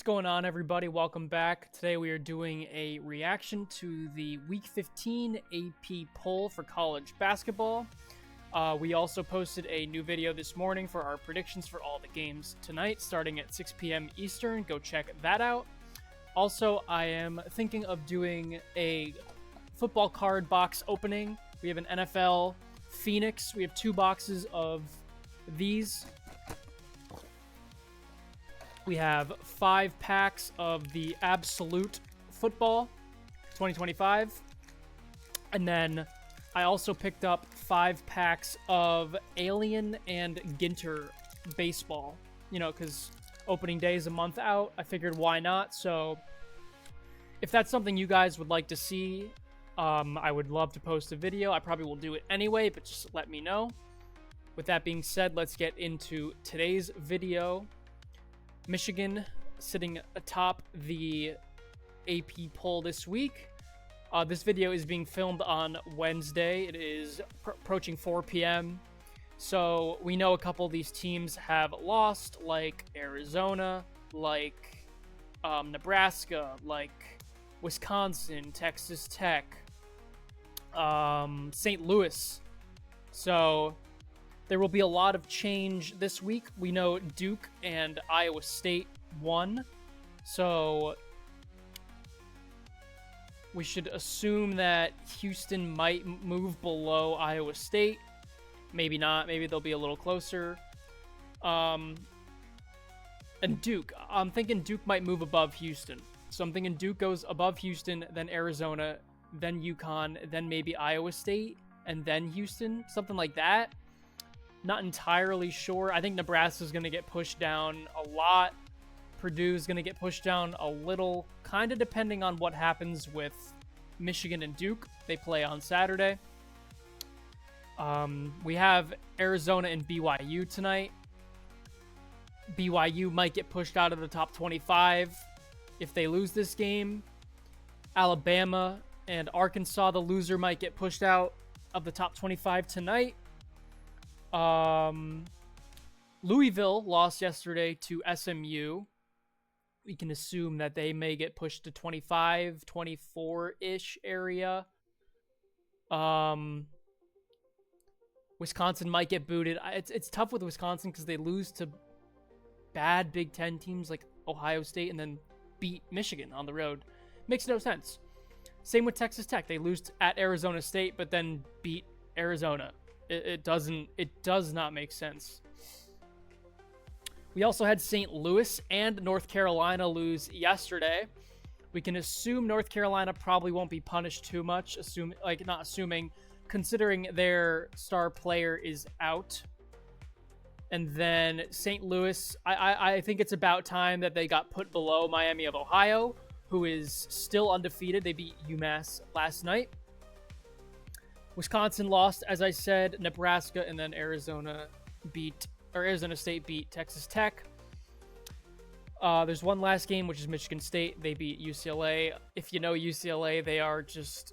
going on, everybody? Welcome back. Today we are doing a reaction to the Week 15 AP poll for college basketball. We also posted a new video this morning for our predictions for all the games tonight, starting at 6 p.m. Eastern. Go check that out. Also, I am thinking of doing a football card box opening. We have an NFL Phoenix. We have 2 boxes of these. We have 5 packs of the Absolute Football 2025. And then I also picked up 5 packs of Alien and Ginter Baseball. You know, because opening day is a month out. I figured why not? So if that's something you guys would like to see, I would love to post a video. I probably will do it anyway, but just let me know. With that being said, let's get into today's video. Michigan sitting atop the AP poll this week. This video is being filmed on Wednesday. It is approaching 4 p.m. So we know a couple of these teams have lost, like Arizona, like Nebraska, like Wisconsin, Texas Tech, St. Louis. So there will be a lot of change this week. We know Duke and Iowa State won, so we should assume that Houston might move below Iowa State. Maybe not. Maybe they'll be a little closer. And Duke. I'm thinking Duke might move above Houston. So I'm thinking Duke goes above Houston, then Arizona, then UConn, then maybe Iowa State, and then Houston. Something like that. Not entirely sure. I think Nebraska's going to get pushed down a lot. Purdue's going to get pushed down a little, kind of depending on what happens with Michigan and Duke. They play on Saturday. We have Arizona and BYU tonight. BYU might get pushed out of the top 25 if they lose this game. Alabama and Arkansas, the loser, might get pushed out of the top 25 tonight. Louisville lost yesterday to SMU. We can assume that they may get pushed to 25, 24-ish area. Wisconsin might get booted. It's tough with Wisconsin because they lose to bad Big Ten teams like Ohio State and then beat Michigan on the road. Makes no sense. Same with Texas Tech. They lose at Arizona State but then beat Arizona. It does not make sense. We also had St. Louis and North Carolina lose yesterday. We can assume North Carolina probably won't be punished too much, considering their star player is out. And then St. Louis, I think it's about time that they got put below Miami of Ohio, who is still undefeated. They beat UMass last night. Wisconsin lost, as I said. Nebraska and then Arizona State beat Texas Tech. There's one last game, which is Michigan State. They beat UCLA. If you know UCLA, they are just,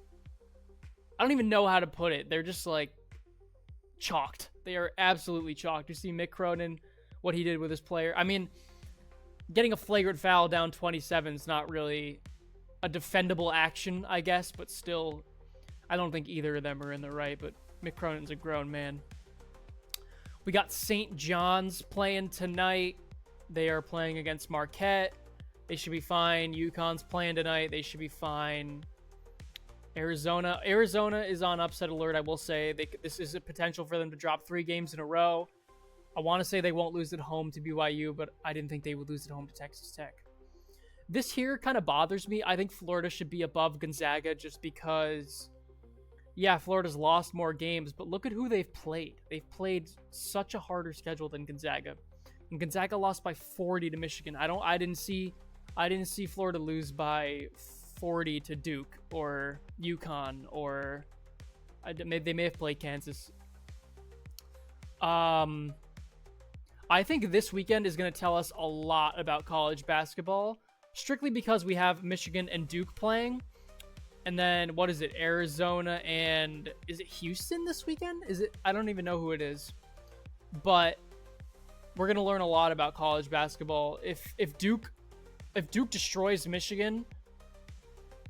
I don't even know how to put it. They're just like chalked. They are absolutely chalked. You see Mick Cronin, what he did with his player. I mean, getting a flagrant foul down 27 is not really a defendable action, I guess, but still, I don't think either of them are in the right, but Mick Cronin's a grown man. We got St. John's playing tonight. They are playing against Marquette. They should be fine. UConn's playing tonight. They should be fine. Arizona is on upset alert, I will say. This is a potential for them to drop 3 games in a row. I want to say they won't lose at home to BYU, but I didn't think they would lose at home to Texas Tech. This here kind of bothers me. I think Florida should be above Gonzaga just because, yeah, Florida's lost more games, but look at who they've played. They've played such a harder schedule than Gonzaga. And Gonzaga lost by 40 to Michigan. I didn't see Florida lose by 40 to Duke or UConn, or they may have played Kansas. I think this weekend is going to tell us a lot about college basketball, strictly because we have Michigan and Duke playing. And then, what is it? Arizona and, is it Houston this weekend? I don't even know who it is. But we're going to learn a lot about college basketball. If Duke if Duke destroys Michigan,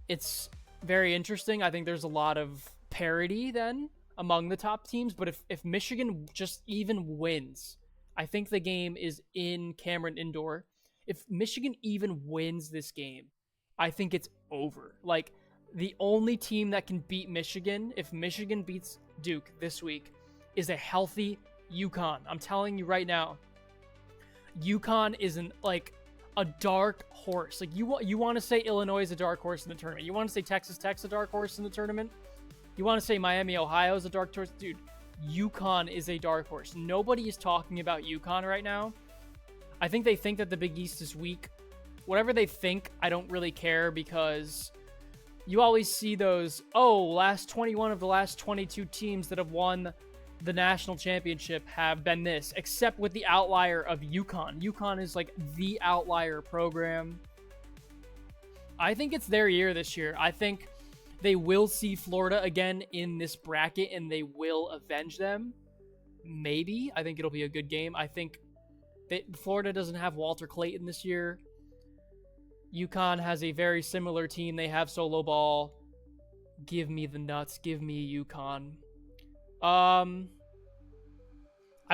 it's very interesting. I think there's a lot of parity then among the top teams. But if Michigan just even wins, I think the game is in Cameron Indoor. If Michigan even wins this game, I think it's over. Like, the only team that can beat Michigan, if Michigan beats Duke this week, is a healthy UConn. I'm telling you right now, UConn isn't like a dark horse. Like, you want to say Illinois is a dark horse in the tournament. You want to say Texas Tech's a dark horse in the tournament. You want to say Miami, Ohio is a dark horse. Dude, UConn is a dark horse. Nobody is talking about UConn right now. I think they think that the Big East is weak. Whatever they think, I don't really care, because you always see those, last 21 of the last 22 teams that have won the national championship have been this, except with the outlier of UConn. UConn is like the outlier program. I think it's their year this year. I think they will see Florida again in this bracket, and they will avenge them. Maybe. I think it'll be a good game. I think that Florida doesn't have Walter Clayton this year. UConn has a very similar team. They have solo ball. Give me the nuts. Give me UConn. I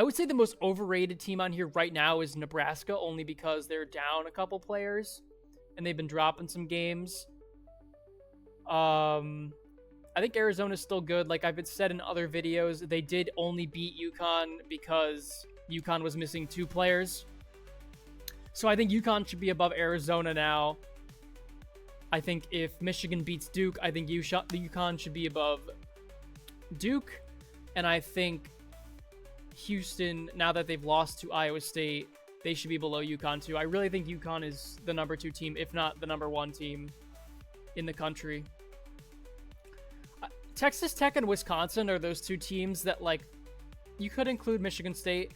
would say the most overrated team on here right now is Nebraska, only because they're down a couple players and they've been dropping some games. I think Arizona's still good. Like I've said in other videos, they did only beat UConn because UConn was missing 2 players. So I think UConn should be above Arizona now. I think if Michigan beats Duke, I think UConn should be above Duke. And I think Houston, now that they've lost to Iowa State, they should be below UConn too. I really think UConn is the number 2 team, if not the number 1 team in the country. Texas Tech and Wisconsin are those 2 teams that, like, you could include Michigan State.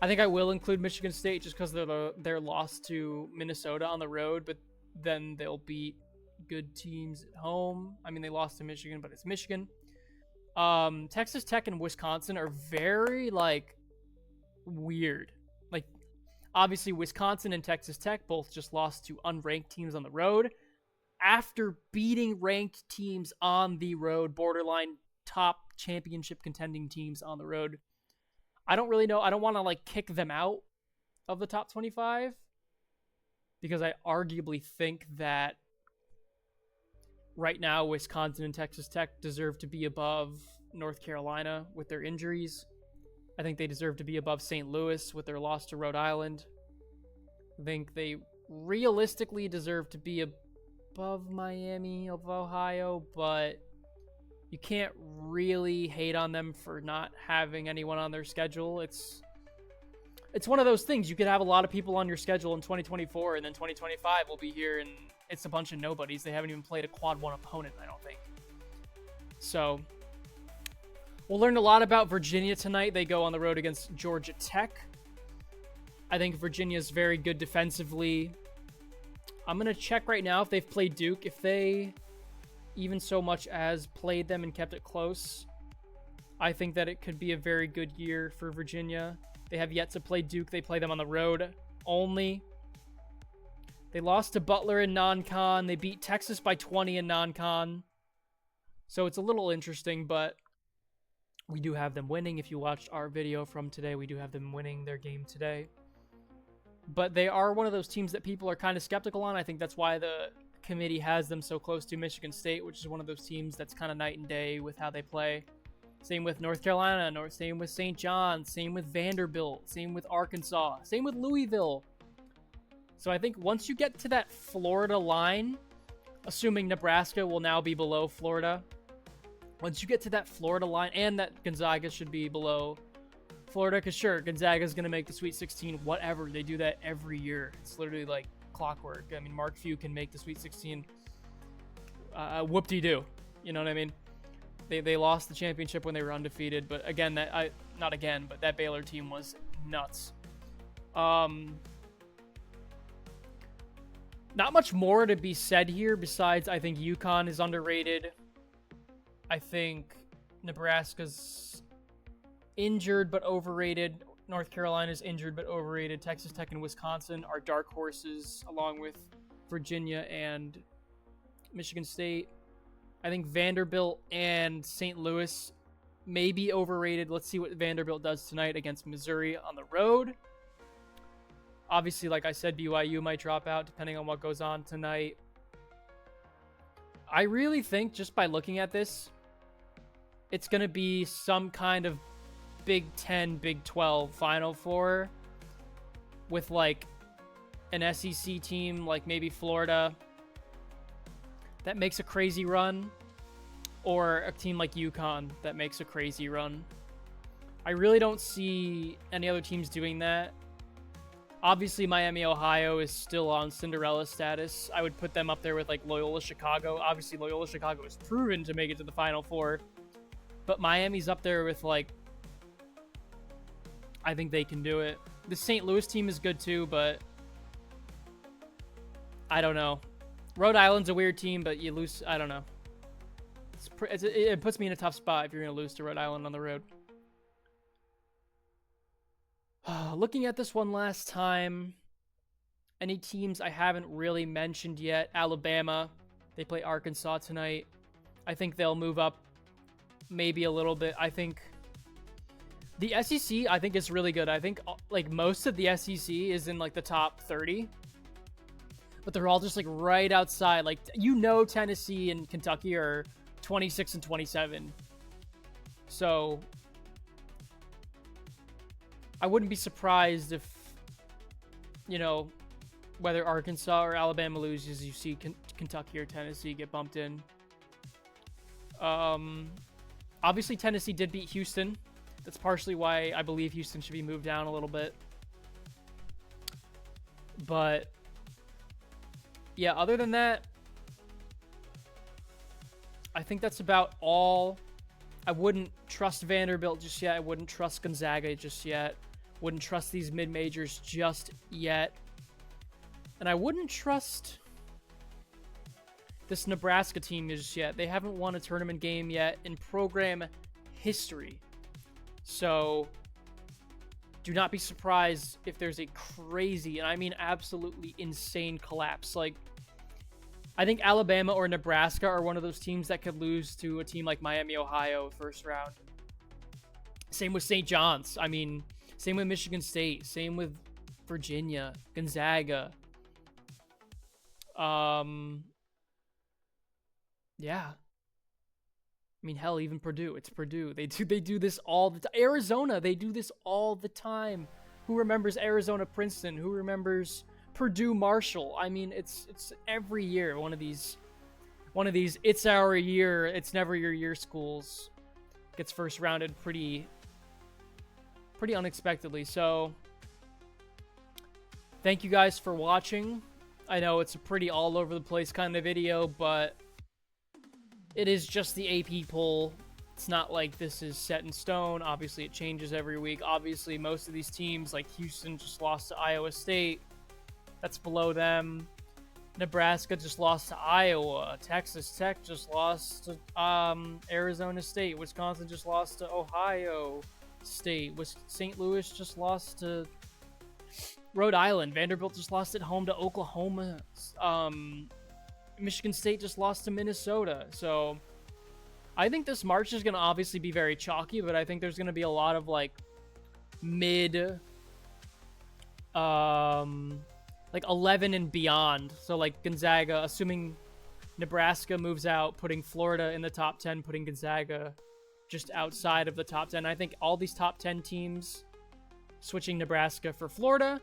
I think I will include Michigan State just because they're lost to Minnesota on the road, but then they'll beat good teams at home. I mean, they lost to Michigan, but it's Michigan. Texas Tech and Wisconsin are very, like, weird. Like, obviously, Wisconsin and Texas Tech both just lost to unranked teams on the road after beating ranked teams on the road, borderline top championship contending teams on the road. I don't really know. I don't want to, like, kick them out of the top 25 because I arguably think that right now Wisconsin and Texas Tech deserve to be above North Carolina with their injuries. I think they deserve to be above St. Louis with their loss to Rhode Island. I think they realistically deserve to be above Miami of Ohio, but you can't really hate on them for not having anyone on their schedule. It's one of those things. You could have a lot of people on your schedule in 2024, and then 2025 will be here, and it's a bunch of nobodies. They haven't even played a quad 1 opponent, I don't think. So we'll learn a lot about Virginia tonight. They go on the road against Georgia Tech. I think Virginia's very good defensively. I'm going to check right now if they've played Duke. If they even so much as played them and kept it close, I think that it could be a very good year for Virginia. They have yet to play Duke. They play them on the road only. They lost to Butler in non-con. They beat Texas by 20 in non-con. So it's a little interesting, but we do have them winning. If you watched our video from today, we do have them winning their game today. But they are one of those teams that people are kind of skeptical on. I think that's why the committee has them so close to Michigan State, which is one of those teams that's kind of night and day with how they play. Same with North Carolina, same with St. John's, same with Vanderbilt, same with Arkansas, same with Louisville. So I think once you get to that Florida line, assuming Nebraska will now be below Florida, once you get to that Florida line, and that Gonzaga should be below Florida, because sure, Gonzaga's going to make the Sweet 16, whatever. They do that every year. It's literally like clockwork. I mean, Mark Few can make the Sweet 16 whoop-de-doo. You know what I mean? They lost the championship when they were undefeated, but again, that Baylor team was nuts. Not much more to be said here besides I think UConn is underrated. I think Nebraska's injured but overrated. North Carolina is injured but overrated. Texas Tech and Wisconsin are dark horses, along with Virginia and Michigan State. I think Vanderbilt and St. Louis may be overrated. Let's see what Vanderbilt does tonight against Missouri on the road. Obviously, like I said, BYU might drop out depending on what goes on tonight. I really think, just by looking at this, it's going to be some kind of Big 10, Big 12 Final Four with like an SEC team, like maybe Florida, that makes a crazy run, or a team like UConn that makes a crazy run. I really don't see any other teams doing that. Obviously, Miami, Ohio is still on Cinderella status. I would put them up there with like Loyola Chicago. Obviously, Loyola Chicago is proven to make it to the Final Four, but Miami's up there with like, I think they can do it. The St. Louis team is good too, but I don't know. Rhode Island's a weird team, but you lose. I don't know. It puts me in a tough spot if you're going to lose to Rhode Island on the road. Looking at this one last time, any teams I haven't really mentioned yet? Alabama, they play Arkansas tonight. I think they'll move up maybe a little bit. I think the SEC, I think, is really good. I think like most of the SEC is in like the top 30, but they're all just like right outside. Like, you know, Tennessee and Kentucky are 26 and 27. So I wouldn't be surprised if, you know, whether Arkansas or Alabama loses, you see Kentucky or Tennessee get bumped in. Obviously, Tennessee did beat Houston. That's partially why I believe Houston should be moved down a little bit. But yeah, other than that, I think that's about all. I wouldn't trust Vanderbilt just yet. I wouldn't trust Gonzaga just yet. Wouldn't trust these mid-majors just yet. And I wouldn't trust this Nebraska team just yet. They haven't won a tournament game yet in program history. So do not be surprised if there's a crazy, and I mean absolutely insane collapse. Like, I think Alabama or Nebraska are one of those teams that could lose to a team like Miami, Ohio, first round. Same with St. John's. I mean, same with Michigan State. Same with Virginia, Gonzaga. Yeah. I mean, hell, even Purdue. It's Purdue. They do this all the time. Arizona, they do this all the time. Who remembers Arizona Princeton? Who remembers Purdue Marshall? I mean, it's every year one of these it's our year, it's never your year schools gets first rounded pretty unexpectedly. So thank you guys for watching. I know it's a pretty all over the place kind of video, but it is just the AP poll. It's not like this is set in stone. Obviously, it changes every week. Obviously, most of these teams, like Houston, just lost to Iowa State. That's below them. Nebraska just lost to Iowa. Texas Tech just lost to Arizona State. Wisconsin just lost to Ohio State. St. Louis just lost to Rhode Island. Vanderbilt just lost at home to Oklahoma. Michigan State just lost to Minnesota. So I think this March is going to obviously be very chalky, but I think there's going to be a lot of like mid like 11 and beyond. So like Gonzaga, assuming Nebraska moves out, putting Florida in the top 10, putting Gonzaga just outside of the top 10. I think all these top 10 teams, switching Nebraska for Florida,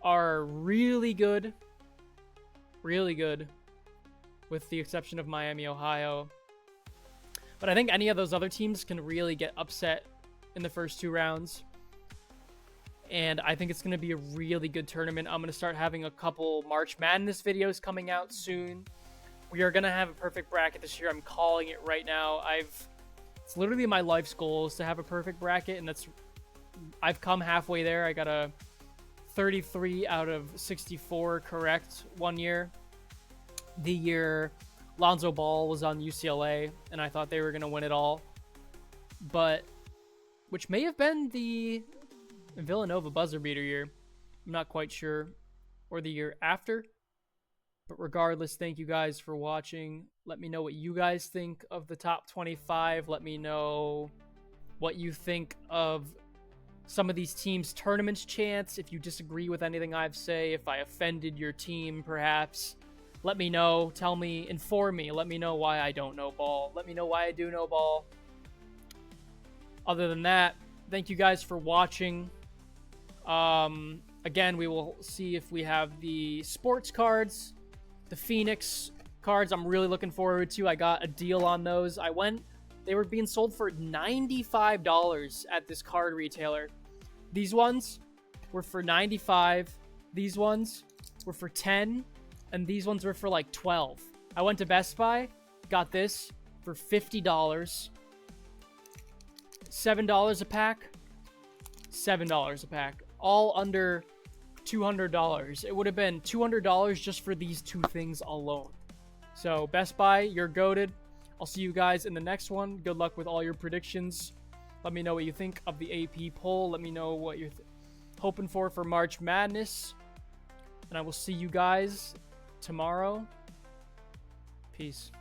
are really good. Really good. With the exception of Miami, Ohio. But I think any of those other teams can really get upset in the first two rounds. And I think it's going to be a really good tournament. I'm going to start having a couple March Madness videos coming out soon. We are going to have a perfect bracket this year. I'm calling it right now. It's literally my life's goal is to have a perfect bracket, and I've come halfway there. I got a 33 out of 64 correct one year. The year Lonzo Ball was on UCLA, and I thought they were going to win it all. But, which may have been the Villanova buzzer beater year. I'm not quite sure. Or the year after. But regardless, thank you guys for watching. Let me know what you guys think of the top 25. Let me know what you think of some of these teams' tournaments chance. If you disagree with anything I've say, if I offended your team, perhaps, let me know. Tell me, inform me. Let me know why I don't know ball. Let me know why I do know ball. Other than that, thank you guys for watching. Again, we will see if we have the sports cards, the Phoenix cards. I'm really looking forward to. I got a deal on those. They were being sold for $95 at this card retailer. These ones were for $95. These ones were for $10, and these ones were for like $12. I went to Best Buy, got this for $50. $7 a pack. $7 a pack. All under $200. It would have been $200 just for these two things alone. So, Best Buy, you're goated. I'll see you guys in the next one. Good luck with all your predictions. Let me know what you think of the AP poll. Let me know what you're hoping for March Madness. And I will see you guys tomorrow. Peace.